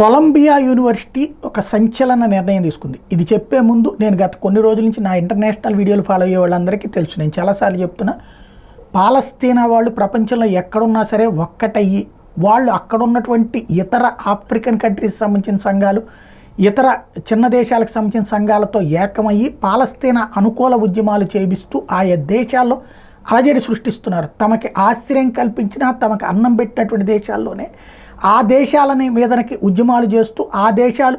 Columbia university ఒక సంచలన నిర్ణయం తీసుకుంది. ఇది చెప్పే ముందు నేను గత కొన్ని రోజుల నుంచి నా ఇంటర్నేషనల్ వీడియోలు ఫాలో అయ్యే వాళ్ళందరికీ తెలుసు, నేను చాలాసార్లు చెప్తున్నా, పాలస్తీనా వాళ్ళు ప్రపంచంలో ఎక్కడున్నా సరే ఒక్కటయ్యి వాళ్ళు అక్కడ ఉన్నటువంటి ఇతర ఆఫ్రికన్ కంట్రీస్ సంబంధించిన సంఘాలు, ఇతర చిన్న దేశాలకు సంబంధించిన సంఘాలతో ఏకమయ్యి పాలస్తీనా అనుకూల ఉద్యమాలు చేయిస్తూ ఆయా దేశాల్లో అలజడి సృష్టిస్తున్నారు. తమకి ఆశ్రయం కల్పించిన, తమకు అన్నం పెట్టినటువంటి దేశాల్లోనే ఆ దేశాలని మీదకి ఉద్యమాలు చేస్తూ ఆ దేశాలు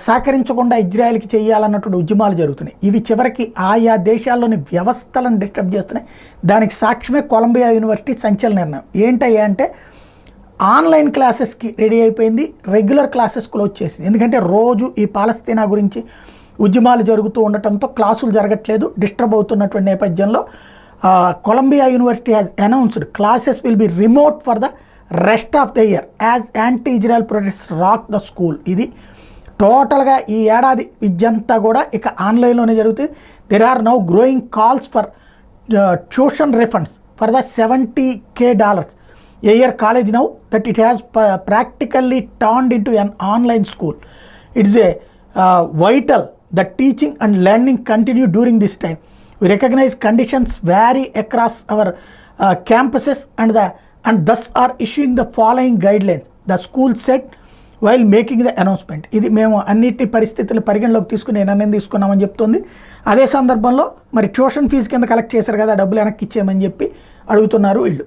సహకరించకుండా ఇజ్రాయెల్కి చేయాలన్నటువంటి ఉద్యమాలు జరుగుతున్నాయి. ఇవి చివరికి ఆయా దేశాల్లోని వ్యవస్థలను డిస్టర్బ్ చేస్తున్నాయి. దానికి సాక్ష్యమే కొలంబియా యూనివర్సిటీ సంచలన నిర్ణయం. ఏంటయ్యా అంటే ఆన్లైన్ క్లాసెస్కి రెడీ అయిపోయింది, రెగ్యులర్ క్లాసెస్ కూడా వచ్చేసింది. ఎందుకంటే రోజు ఈ పాలస్తీనా గురించి ఉద్యమాలు జరుగుతూ ఉండటంతో క్లాసులు జరగట్లేదు, డిస్టర్బ్ అవుతున్నటువంటి నేపథ్యంలో Columbia university has announced classes will be remote for the rest of the year as anti Israel protest rock the school. ఇది టోటల్గా ఈ ఏడాది విద్య అంతా కూడా ఇక ఆన్లైన్లోనే జరుగుతుంది. There are now growing calls for tuition refunds for the $70,000 a year college now that it has practically turned into an online school. It's a vital that teaching and learning continue during this time. We recognize conditions vary across our campuses and thus are issuing the following guidelines, the school said while making the announcement. ఇది మేము అన్నిటి పరిస్థితులు పరిగణలోకి తీసుకుని నిర్ణయం తీసుకున్నామని చెప్తుంది. అదే సందర్భంలో మరి ట్యూషన్ ఫీజు కింద కలెక్ట్ చేశారు కదా, డబ్బులు వెనక్కి ఇచ్చేయమని చెప్పి అడుగుతున్నారు వీళ్ళు.